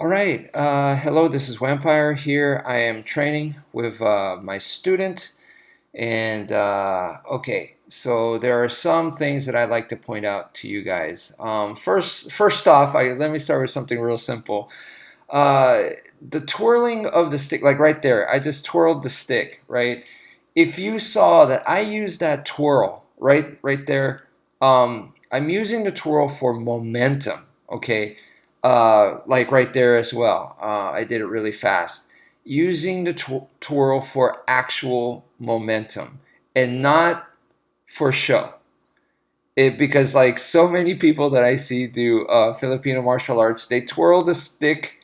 All right. Hello, this is Wmpyr here. I am training with my student. And okay, so there are some things that I'd like to point out to you guys. First off, let me start with something real simple. Uh, the twirling of the stick, like right there, I just twirled the stick, right? If you saw that I used that twirl right there, I'm using the twirl for momentum, okay? Like right there as well. I did it really fast. Using the twirl for actual momentum and not for show. Because like so many people that I see do Filipino martial arts, they twirl the stick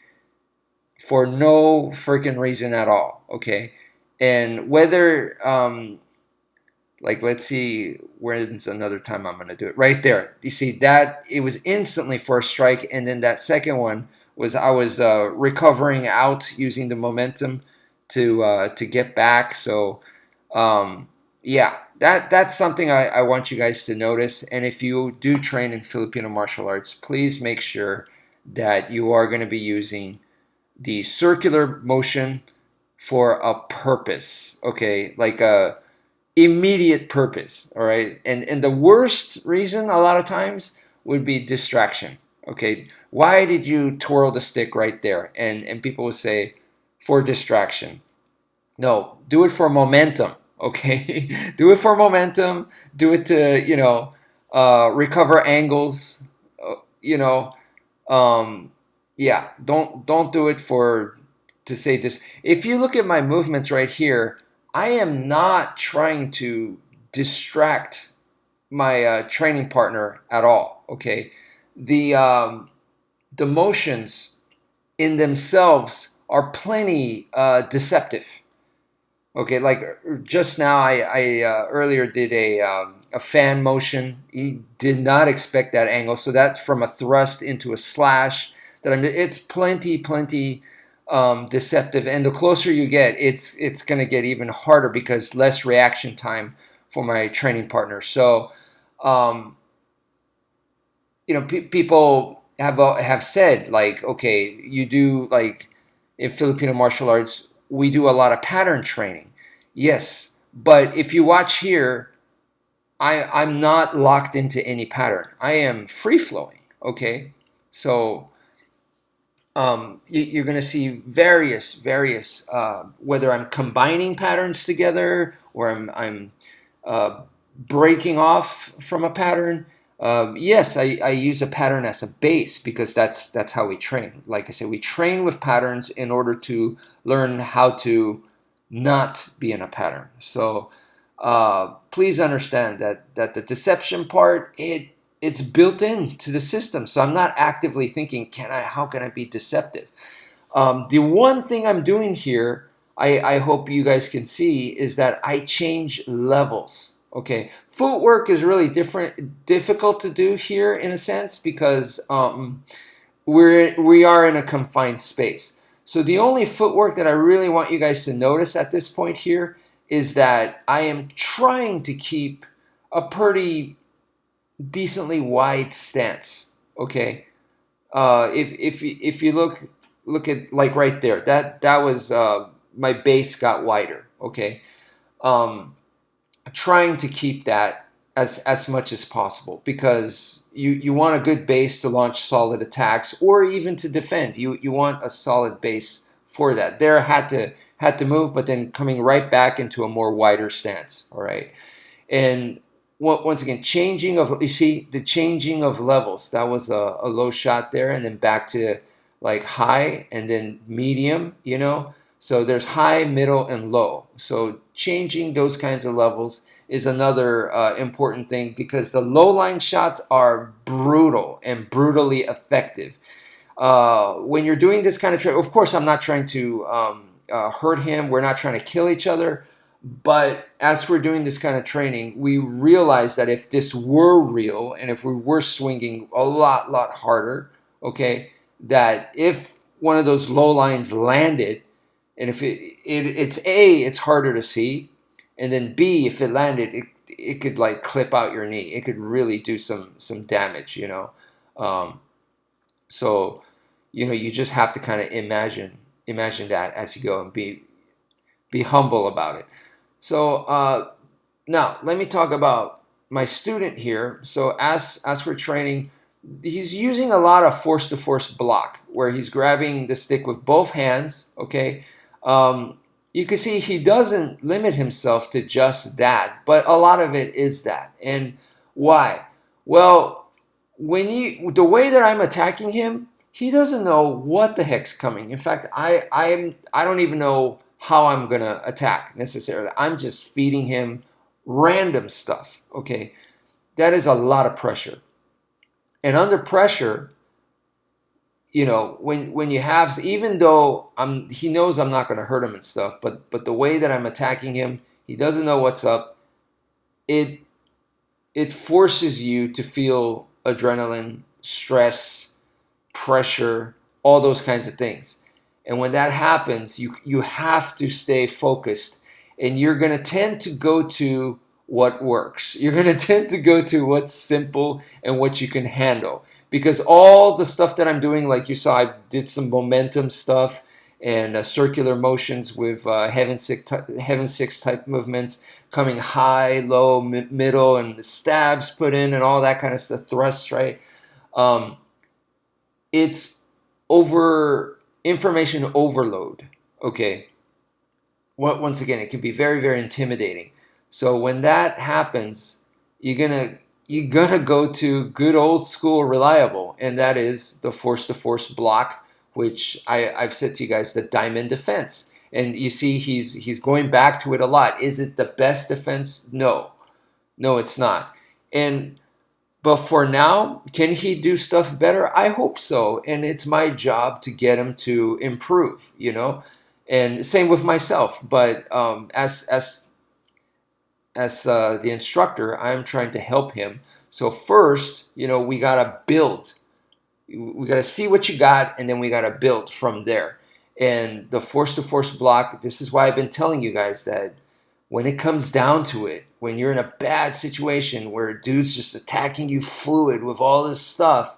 for no freaking reason at all. Okay, and whether like let's see, when's another time I'm gonna do it? Right there. You see that it was instantly for a strike, and then that second one was I was recovering out using the momentum to get back. So yeah, that's something I want you guys to notice. And if you do train in Filipino martial arts, please make sure that you are going to be using the circular motion for a purpose. Okay, like a immediate purpose. All right, and the worst reason a lot of times would be distraction. Okay, why did you twirl the stick right there? And people would say for distraction. No, do it for momentum. Okay, do it for momentum. Do it to recover angles. You know, um, yeah. Don't do it for to say this. If you look at my movements right here, I am not trying to distract my training partner at all. Okay, the um, the motions in themselves are plenty deceptive. Okay, like just now, I earlier did a fan motion. He did not expect that angle, so that's from a thrust into a slash. It's plenty deceptive, and the closer you get, it's going to get even harder because less reaction time for my training partner. So, um, people have said like, okay, you do like in Filipino martial arts, we do a lot of pattern training. Yes, but if you watch here, I'm not locked into any pattern. I am free flowing. Okay, so you're going to see various whether I'm combining patterns together or I'm uh, breaking off from a pattern. Yes, I use a pattern as a base because that's how we train. Like I said, we train with patterns in order to learn how to not be in a pattern. So please understand that the deception part it's built into the system. So I'm not actively thinking, how can I be deceptive? The one thing I'm doing here, I hope you guys can see, is that I change levels. Okay, footwork is really difficult to do here in a sense because we are in a confined space. So the only footwork that I really want you guys to notice at this point here is that I am trying to keep a pretty decently wide stance. Okay, if you look at like right there, that was my base got wider. Okay, um, trying to keep that as much as possible because you want a good base to launch solid attacks or even to defend. You want a solid base for that. There had to move, but then coming right back into a more wider stance. All right, and once again, changing of you see the changing of levels. That was a low shot there, and then back to like high, and then medium. So there's high, middle, and low. So changing those kinds of levels is another important thing because the low line shots are brutal and brutally effective. When you're doing this kind of trick, of course, I'm not trying to hurt him. We're not trying to kill each other. But as we're doing this kind of training, we realize that if this were real and if we were swinging a lot harder, okay, that if one of those low lines landed, and if it's harder to see, and then B, if it landed, it could like clip out your knee. It could really do some damage. Um, so you just have to kind of imagine that as you go, and be humble about it. So now let me talk about my student here. So as we're training, he's using a lot of force to force block, where he's grabbing the stick with both hands. Okay, you can see he doesn't limit himself to just that, but a lot of it is that. And why? Well, the way that I'm attacking him, he doesn't know what the heck's coming. In fact, I don't even know how I'm gonna attack necessarily. I'm just feeding him random stuff. Okay, that is a lot of pressure. And under pressure, when you have, even though he knows I'm not gonna hurt him and stuff, but the way that I'm attacking him, he doesn't know what's up. It forces you to feel adrenaline, stress, pressure, all those kinds of things. And when that happens, you have to stay focused, and you're going to tend to go to what works. You're going to tend to go to what's simple and what you can handle. Because all the stuff that I'm doing, like you saw, I did some momentum stuff and circular motions with heaven six type movements, coming high, low, middle, and the stabs put in and all that kind of stuff, thrusts, right? It's information overload. Okay. Once again, it can be very, very intimidating. So when that happens, you're gonna go to good old school reliable, and that is the force to force block, which I've said to you guys, the diamond defense. And you see he's going back to it a lot. Is it the best defense? No, it's not. But for now, can he do stuff better? I hope so. And it's my job to get him to improve, And same with myself. But as the instructor, I'm trying to help him. So first, we gotta build. We gotta see what you got, and then we gotta build from there. And the force to force block, this is why I've been telling you guys that when it comes down to it, when you're in a bad situation where a dude's just attacking you fluid with all this stuff,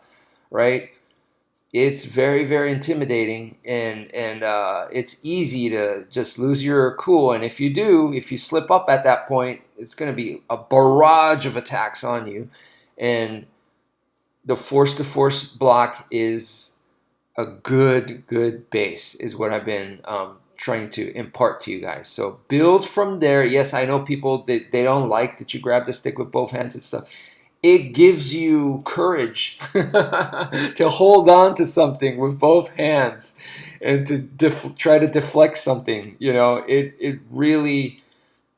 right? It's very, very intimidating, and it's easy to just lose your cool. And if you slip up at that point, it's going to be a barrage of attacks on you. And the force to force block is a good base, is what I've been trying to impart to you guys. So build from there. Yes, I know people they don't like that you grab the stick with both hands and stuff. It gives you courage to hold on to something with both hands and to try to deflect something. It really,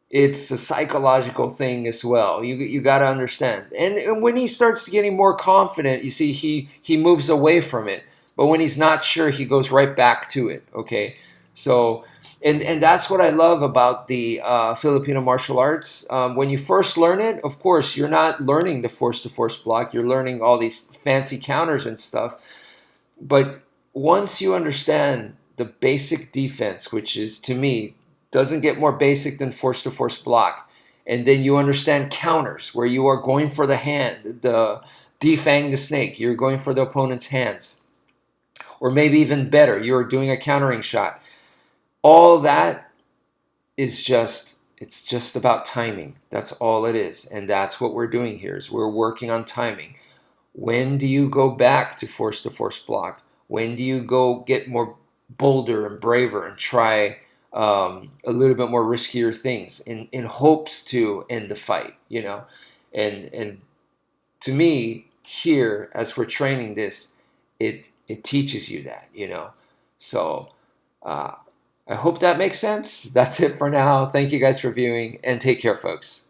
it's a psychological thing as well. You got to understand. And when he starts getting more confident, you see he moves away from it. But when he's not sure, he goes right back to it. Okay, so. And that's what I love about the Filipino martial arts. When you first learn it, of course, you're not learning the force-to-force block. You're learning all these fancy counters and stuff. But once you understand the basic defense, which is, to me, doesn't get more basic than force-to-force block, and then you understand counters, where you are going for the hand, the defang the snake, you're going for the opponent's hands. Or maybe even better, you're doing a countering shot. All that is it's just about timing. That's all it is. And that's what we're doing here, is we're working on timing. When do you go back to force block? When do you go get more bolder and braver and try a little bit more riskier things in hopes to end the fight, And to me, here, as we're training this, it teaches you that, So I hope that makes sense. That's it for now. Thank you guys for viewing, and take care, folks.